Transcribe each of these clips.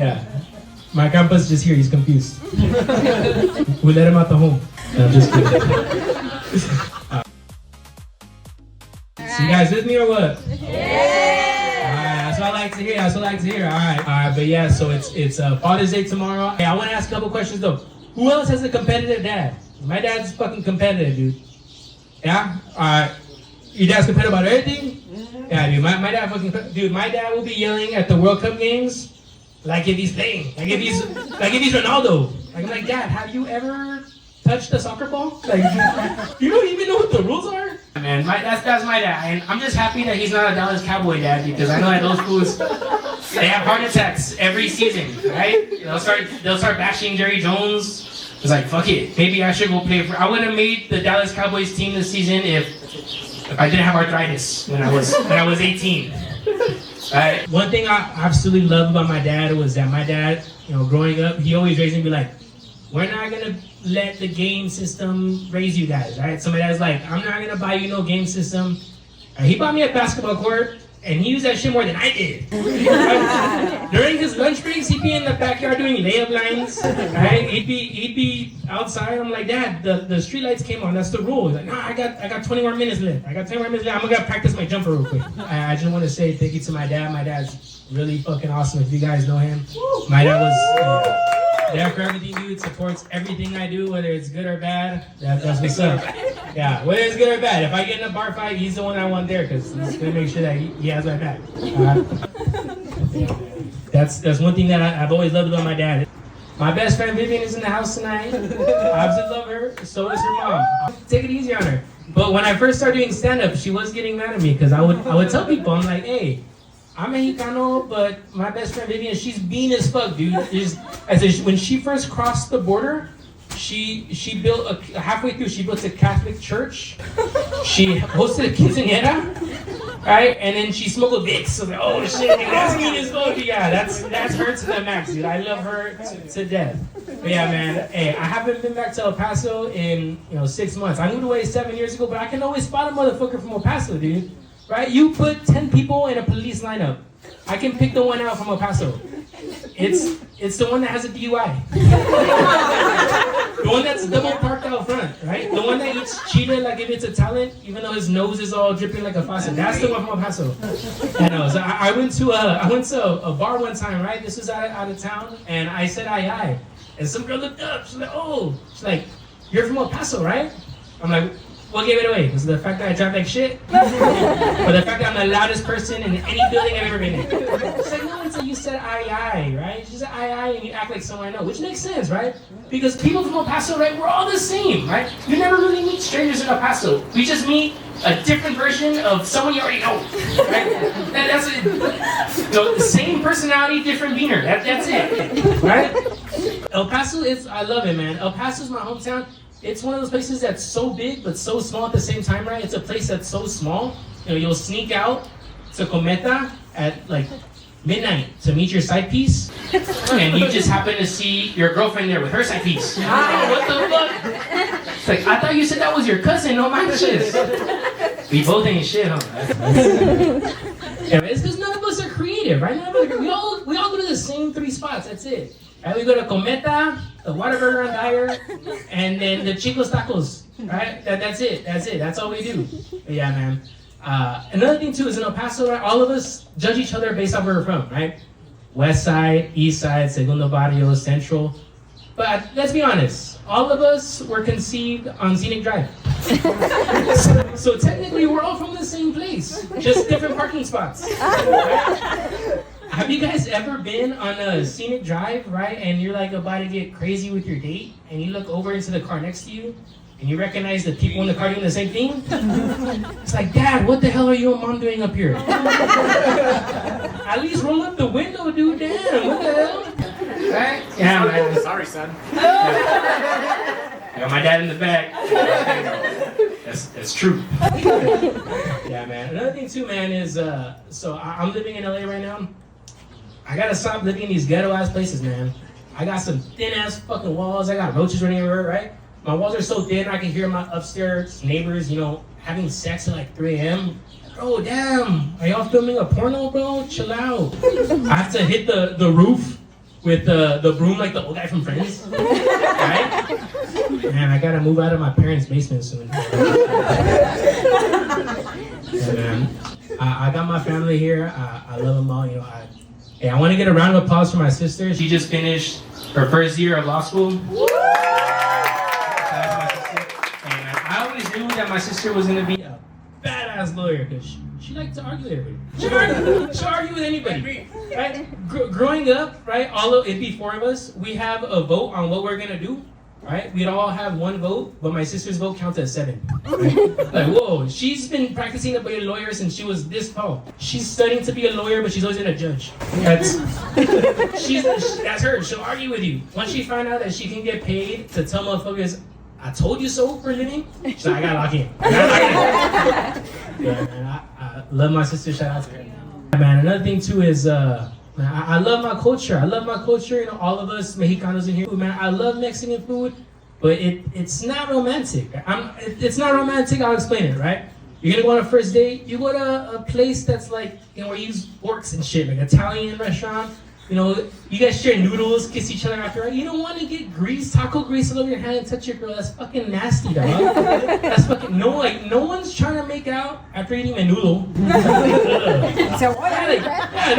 Yeah. My grandpa's just here, he's confused. We let him out the home. No, I'm just kidding. So you guys with me or what? Yeah. That's what I like to hear. That's what I like to hear. All right. But yeah, so it's Father's Day tomorrow. Hey, I want to ask a couple questions though. Who else has a competitive dad? My dad's fucking competitive, dude. Yeah? All right. Your dad's competitive about everything? Yeah, dude. My dad fucking, dude. My dad will be yelling at the World Cup games like if he's playing, like if he's Ronaldo. Like I'm like, Dad, have you ever touched a soccer ball? Like, you don't even know what the rules are? Man, that's my dad, and I'm just happy that he's not a Dallas Cowboy dad because I know that those fools, they have heart attacks every season, right? They'll start bashing Jerry Jones. It's like, fuck it, maybe I should go play for. I would have made the Dallas Cowboys team this season if I didn't have arthritis when I was 18. One thing I absolutely love about my dad was that my dad, you know, growing up, he always raised me to be like, we're not gonna let the game system raise you guys, right? So my dad's like, I'm not gonna buy you no game system. He bought me a basketball court, and he used that shit more than I did. During his lunch breaks, he'd be in the backyard doing layup lines, right? He'd be outside. I'm like, Dad, the street lights came on. That's the rule. He's like, no, I got 20 more minutes left. I'm gonna practice my jumper real quick. I just want to say thank you to my dad. My dad's really fucking awesome. If you guys know him, my dad was there for everything, dude. Supports everything I do, whether it's good or bad. That's what's up. Yeah, whether it's good or bad. If I get in a bar fight, he's the one I want there because he's gonna make sure that he has my back. That's one thing that I've always loved about my dad. My best friend Vivian is in the house tonight. I absolutely love her. So is her mom. Take it easy on her. But when I first started doing stand-up, she was getting mad at me because I would tell people, I'm like, hey, I'm Mexicano, but my best friend Vivian, she's mean as fuck, dude. When she first crossed the border, she built halfway through, she built a Catholic church. She hosted a quinceañera, right? And then she smuggled Vicks. So like, oh shit, dude, that's mean as fuck. Yeah, that's her to the max, dude. I love her to death. But yeah, man. Hey, I haven't been back to El Paso in 6 months. I moved away 7 years ago, but I can always spot a motherfucker from El Paso, dude. Right? You put 10 people in a police lineup. I can pick the one out from El Paso. It's the one that has a DUI. The one that's double parked out front, right? The one that eats cheetah like if it's a talent, even though his nose is all dripping like a faucet. That's the one from El Paso. I know. So I went to a bar one time, right? This was out of town, and I said aye. And some girl looked up. She's like, oh. She's like, you're from El Paso, right? I'm like, what gave it away? Was it the fact that I drive like shit? Or the fact that I'm the loudest person in any building I've ever been in? It's like, no, until you said aye, right? You said aye, and you act like someone I know, which makes sense, right? Because people from El Paso, right, we're all the same, right? You never really meet strangers in El Paso. We just meet a different version of someone you already know, right? That's it. The same personality, different demeanor. That's it, right? El Paso I love it, man. El Paso is my hometown. It's one of those places that's so big but so small at the same time, right? It's a place that's so small. You'll sneak out to Cometa at like midnight to meet your side piece, and you just happen to see your girlfriend there with her side piece. What the fuck? It's like, I thought you said that was your cousin. No, my shit. We both ain't shit, huh? Yeah, it's because none of us are creative, right? We all go to the same 3 spots. That's it. Right, we go to Cometa, the Whataburger on Dyer, and then the Chico's Tacos. Right? That's it. That's all we do. But yeah, man. Another thing too is in El Paso, right, all of us judge each other based off where we're from, right? West Side, East Side, Segundo Barrio, Central. But let's be honest, all of us were conceived on Scenic Drive. So technically, we're all from the same place, just different parking spots. Right? Have you guys ever been on a scenic drive, right? And you're like about to get crazy with your date, and you look over into the car next to you, and you recognize the people in the car doing the same thing? It's like, Dad, what the hell are you and Mom doing up here? At least roll up the window, dude. Damn, what the hell? Right? Yeah, man. Sorry, son. I got my dad in the back. That's true. Yeah, man. Another thing too, man, is so I'm living in LA right now. I gotta stop living in these ghetto ass places, man. I got some thin ass fucking walls. I got roaches running everywhere, right? My walls are so thin I can hear my upstairs neighbors, having sex at like 3 a.m. Bro, damn. Are y'all filming a porno, bro? Chill out. I have to hit the roof with the broom like the old guy from Friends. Right? Man, I gotta move out of my parents' basement soon. Yeah, man. I got my family here. I love them all. You know, I want to get a round of applause for my sister. She just finished her first year of law school. I always knew that my sister was gonna be a badass lawyer because she liked to argue with everybody. She'll argue with anybody. Right? Growing up, right? It'd be four of us. We have a vote on what we're gonna do. Right? We'd all have one vote, but my sister's vote counts as 7. Right? Like, whoa, she's been practicing to be a lawyer since she was this tall. She's studying to be a lawyer, but she's always been a judge. That's her. She'll argue with you. Once she found out that she can get paid to tell motherfuckers, I told you so for a living, she's like, I gotta lock in. Yeah, man, I love my sister. Shout out to her. Man, another thing too is, I love my culture. I love my culture. You know, all of us Mexicanos in here, man. I love Mexican food, but it's not romantic. It's not romantic. I'll explain it. Right? You're gonna go on a first date. You go to a place that's like, you know, where you use forks and shit, like Italian restaurant. You know, you guys share noodles, kiss each other after. Right? You don't want to get grease, taco grease all over your hand and touch your girl. That's fucking nasty, dog. That's fucking no one's trying to make out after eating a noodle. No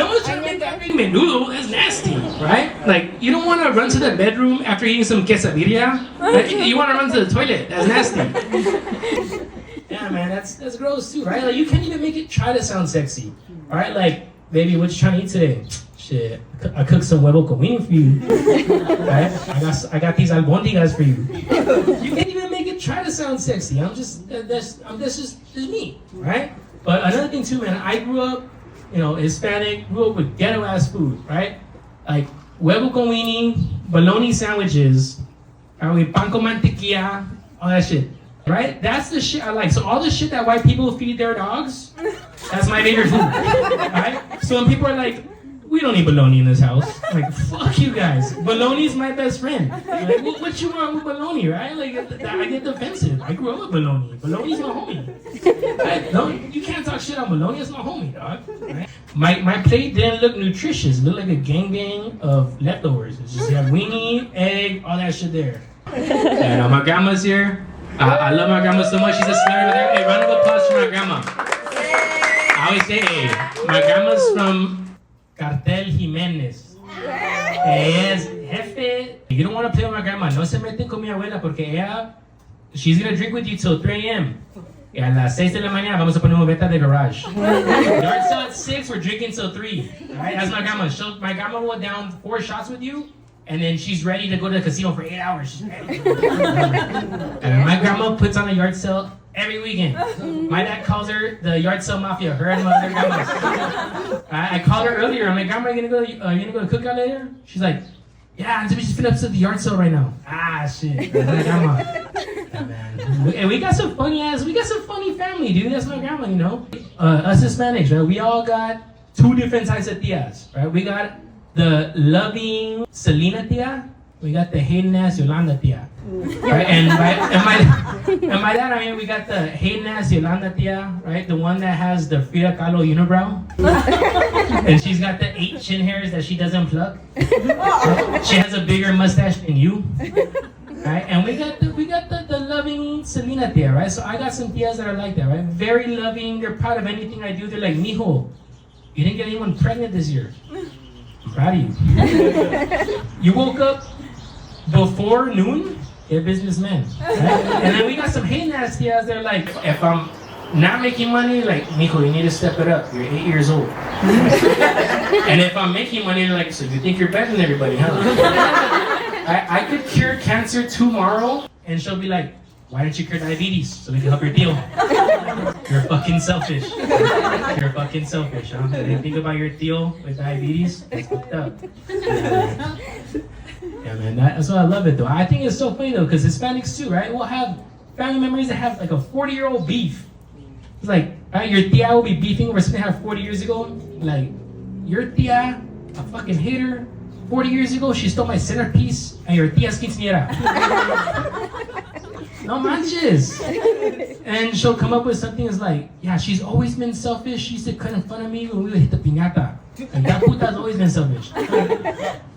one's trying to make out after eating a noodle. That's nasty, right? Like, you don't want to run to the bedroom after eating some quesadilla. You want to run to the toilet. That's nasty. Yeah, man, that's gross too, right? Like, you can't even make it try to sound sexy. All right, like, baby, what you trying to eat today? Shit, I cooked some huevo con wing for you. Right? I got these albondigas for you. You can't even make it try to sound sexy. That's just me, right? But another thing too, man, I grew up, you know, Hispanic, grew up with ghetto ass food, right? Like huevo con weenie, bologna sandwiches, pan con mantequilla, all that shit. Right? That's the shit I like. So all the shit that white people feed their dogs, that's my favorite food. Right? So when people are like, we don't eat bologna in this house. Like, fuck you guys. Bologna's my best friend. Like, what you want with bologna, right? Like, I get defensive. I grew up with bologna. Bologna's my homie. Right? No, you can't talk shit on bologna. It's my homie, dog. Right? My plate didn't look nutritious. It looked like a gangbang of leftovers. It's just, you have weenie, egg, all that shit there. And my grandma's here. I love my grandma so much. She's a slur over there. Hey, round of applause for my grandma. I always say, hey, my grandma's from Cartel Jimenez. Yes, jefe. You don't want to play with my grandma. No se meten con mi abuela porque ella, she's going to drink with you till 3 a.m. Y a las 6 de la mañana vamos a poner una veta de garage. Yard sale at 6, we're drinking till 3. Right? That's my grandma. My grandma will down 4 shots with you, and then she's ready to go to the casino for 8 hours. She's ready. And my grandma puts on a yard sale every weekend. My dad calls her the yard sale mafia. Her and my other grandmas. I called her earlier. I'm like, Grandma, you gonna go to cookout later? She's like, yeah, I'm just finna up to the yard sale right now. Ah, shit. That's my grandma. Yeah, man. And we got some funny family, dude. That's my grandma, you know. Us Hispanics, right? We all got 2 different types of tias, right? We got the loving Selena tia. We got the hating ass Yolanda tia. Right? And by that I mean we got the hating ass Yolanda tia, right? The one that has the Frida Kahlo unibrow. And she's got the 8 chin hairs that she doesn't pluck. Right? She has a bigger mustache than you. Right? And we got the loving Selena tia, right? So I got some tias that are like that, right? Very loving, they're proud of anything I do. They're like, mijo, you didn't get anyone pregnant this year. I'm proud of you. You woke up before noon, you're a businessman. Right? And then we got some hating ass tias that are like, if I'm not making money, like, mijo, you need to step it up. You're 8 years old. And if I'm making money, they're like, so you think you're better than everybody, huh? I could cure cancer tomorrow, and she'll be like, why don't you cure diabetes so we can help your deal? You're fucking selfish. You're fucking selfish, huh? You think about your deal with diabetes? That's fucked up. Yeah, man, that's why I love it, though. I think it's so funny, though, because Hispanics, too, right? We'll have family members that have, like, a 40-year-old beef. It's like, right, your tia will be beefing over something that happened 40 years ago. Like, your tia, a fucking hater, 40 years ago, she stole my centerpiece, and your tia's quinceañera. No manches. And she'll come up with something that's like, yeah, she's always been selfish. She used to cut in front of me when we would hit the piñata. And that puta's always been selfish.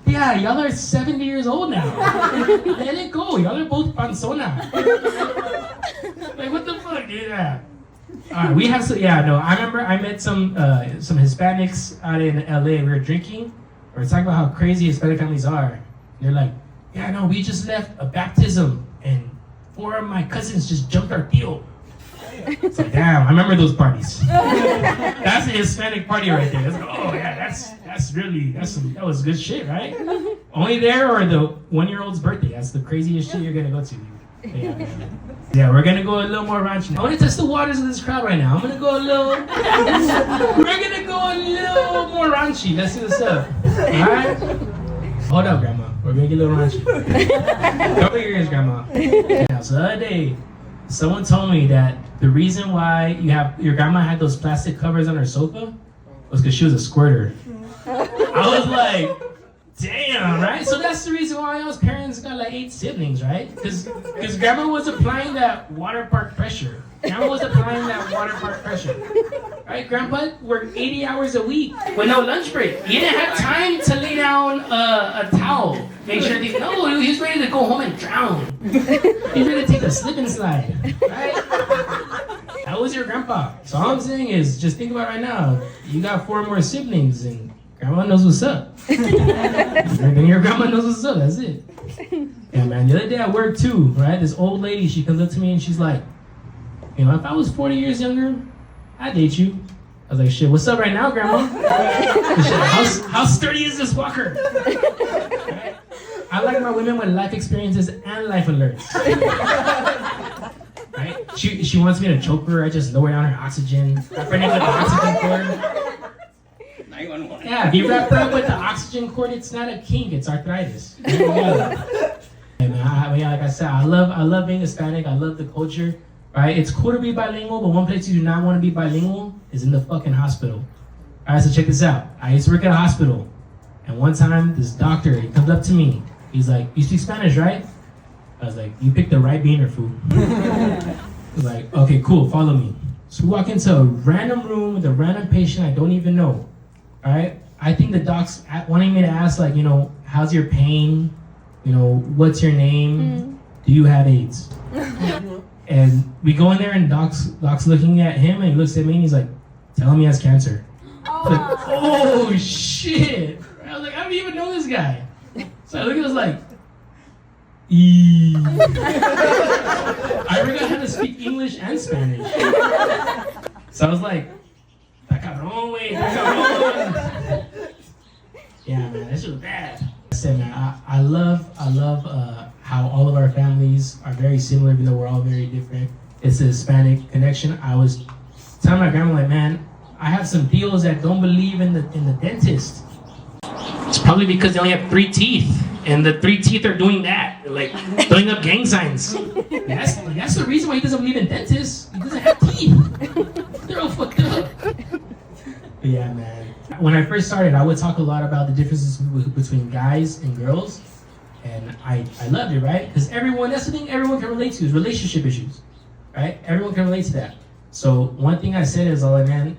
Yeah, y'all are 70 years old now. Let it go. Y'all are both panzona. Like, what the fuck, dude? Yeah. We have some, I remember I met some Hispanics out in LA. We were drinking. We were talking about how crazy Hispanic families are. They're like, yeah, no, we just left a baptism and 4 of my cousins just jumped our tío. It's like, damn, I remember those parties. That's a Hispanic party right there. That's like, oh yeah, that was good shit, right? Only there or the 1-year-old's birthday. That's the craziest shit you're gonna go to. Yeah, we're gonna go a little more raunchy now. I wanna test the waters of this crowd right now. We're gonna go a little more raunchy. Let's see what's up. Alright? Hold up, Grandma. We're gonna get a little raunchy. Cover your ears, Grandma. Yeah, so the other day, someone told me that the reason why your grandma had those plastic covers on her sofa was because she was a squirter. I was like, damn, right? So that's the reason why y'all's parents got like 8 siblings, right? Because grandma was applying that water park pressure. Right? Grandpa worked 80 hours a week with no lunch break. He didn't have time to lay down a towel. Make sure he was ready to go home and drown. He's ready to take a slip and slide. Right? That was your grandpa. So all I'm saying is, just think about right now. You got 4 more siblings and grandma knows what's up. And your grandma knows what's up. That's it. Yeah, man. The other day at work too, right? This old lady, she comes up to me and she's like, if I was 40 years younger, I'd date you. I was like, shit, what's up right now, Grandma? How sturdy is this walker? Right? I like my women with life experiences and life alerts. Right? She wants me to choke her. I just lower down her oxygen. Wrap her neck with the oxygen cord. Yeah, if you wrap her up with the oxygen cord, it's not a kink, it's arthritis. And like I said, I love being Hispanic. I love the culture. Right? It's cool to be bilingual, but one place you do not want to be bilingual is in the fucking hospital. Alright, so check this out. I used to work at a hospital, and one time this doctor, he comes up to me. He's like, "You speak Spanish, right?" I was like, "You picked the right beaner, fool." He's like, "Okay, cool, follow me." So we walk into a random room with a random patient I don't even know. Alright? I think the doc's wanting me to ask, like, how's your pain? What's your name? Do you have AIDS? And we go in there and Doc's looking at him and he looks at me and he's like, tell him he has cancer. Like, oh shit. I was like, I don't even know this guy. So I look at him like, I forgot how to speak English and Spanish. So I was like, "Ta cabrón, wey, ta cabrón." Yeah, man, that shit was bad. I said, man, I love how all of our families are very similar, even though we're all very different. It's a Hispanic connection. I was telling my grandma, like, man, I have some tios that don't believe in the dentist. It's probably because they only have 3 teeth, and the 3 teeth are doing that. They're like throwing up gang signs. That's the reason why he doesn't believe in dentists. He doesn't have teeth. They're all fucked up. But yeah, man. When I first started, I would talk a lot about the differences between guys and girls. And I loved it, right? Because that's the thing everyone can relate to is relationship issues, right? Everyone can relate to that. So one thing I said is, like, man,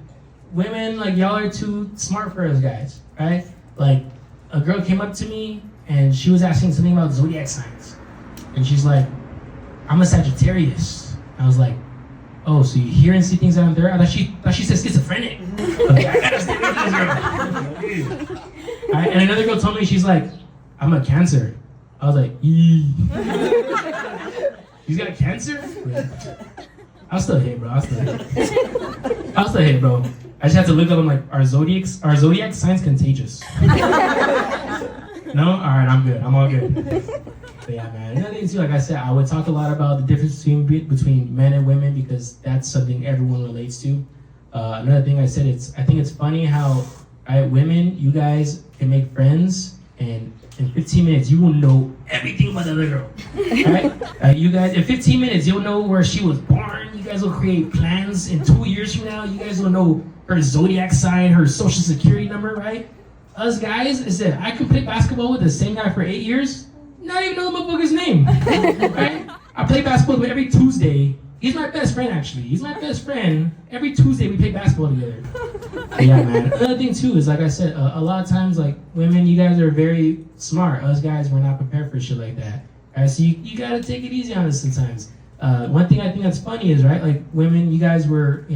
women, like, y'all are too smart for us guys, right? Like, a girl came up to me and she was asking something about zodiac signs. And she's like, I'm a Sagittarius. I was like, oh, so you hear and see things out there? I thought she said schizophrenic. Okay, I gotta stay with this girl. Right? And another girl told me, she's like, I'm a Cancer. I was like, eee. He's got cancer? Yeah. I'll still hit, bro. I just have to look up, I'm like, are zodiac signs contagious? No? Alright, I'm good. I'm all good. But yeah, man. Another thing too, like I said, I would talk a lot about the difference between men and women because that's something everyone relates to. Another thing I said, I think it's funny how, women, you guys can make friends and in 15 minutes, you will know everything about the other girl. Right? You guys, in 15 minutes, you'll know where she was born. You guys will create plans. In 2 years from now, you guys will know her zodiac sign, her social security number, right? Us guys, I could play basketball with the same guy for 8 years, not even know the motherfucker's name. Right? I play basketball with every Tuesday. He's my best friend, actually. He's my best friend. Every Tuesday, we play basketball together. Yeah, man. Another thing, too, is like I said, a lot of times, like, women, you guys are very smart. Us guys, we're not prepared for shit like that. All right, so you gotta take it easy on us sometimes. One thing I think that's funny is, right, like, women, you guys were,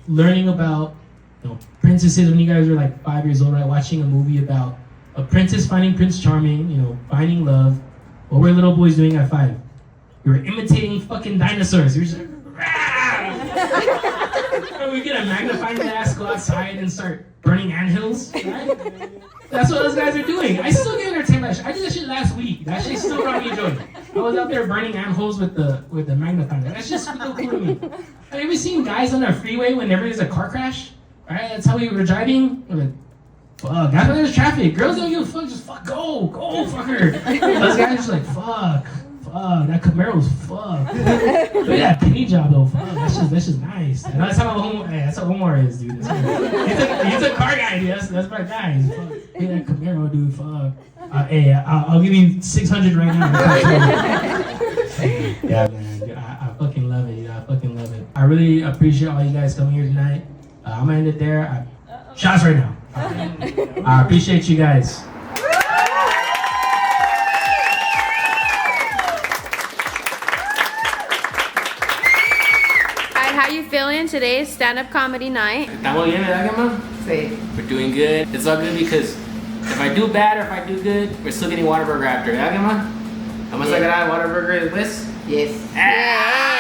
learning about, princesses when you guys were, like, 5 years old, right, watching a movie about a princess finding Prince Charming, finding love. What were little boys doing at 5? You were imitating fucking dinosaurs. You were just like, we get a magnifying glass, go outside and start burning anthills, right? That's what those guys are doing. I still get entertained by that shit. I did that shit last week. That shit still brought me joy. I was out there burning antholes with the magnifying glass. That's just still cool to me. Have you ever seen guys on the freeway whenever there's a car crash? Right? That's how we were driving. We're like, fuck, that's why there's traffic. Girls don't give a fuck, just go, fucker. Those guys are just like, fuck, that Camaro's fuck. Look at that penny job though, fuck, that's just nice. And that's how Omar is, dude. He's a car guy, dude. That's my guy. Look at that Camaro, dude, fuck. Hey, I'll give you 600 right now. Yeah, man, dude, I fucking love it, I fucking love it. I really appreciate all you guys coming here tonight. I'm gonna end it there. Shots right now. I appreciate you guys. How you feeling today's stand-up comedy night? ¿Estamos bien, verdad, Gemma? Sí. We're doing good. It's all good because if I do bad or if I do good, we're still getting Whataburger after, ¿verdad, Gemma? Vamos a ganar Whataburger después? Yes. Ah!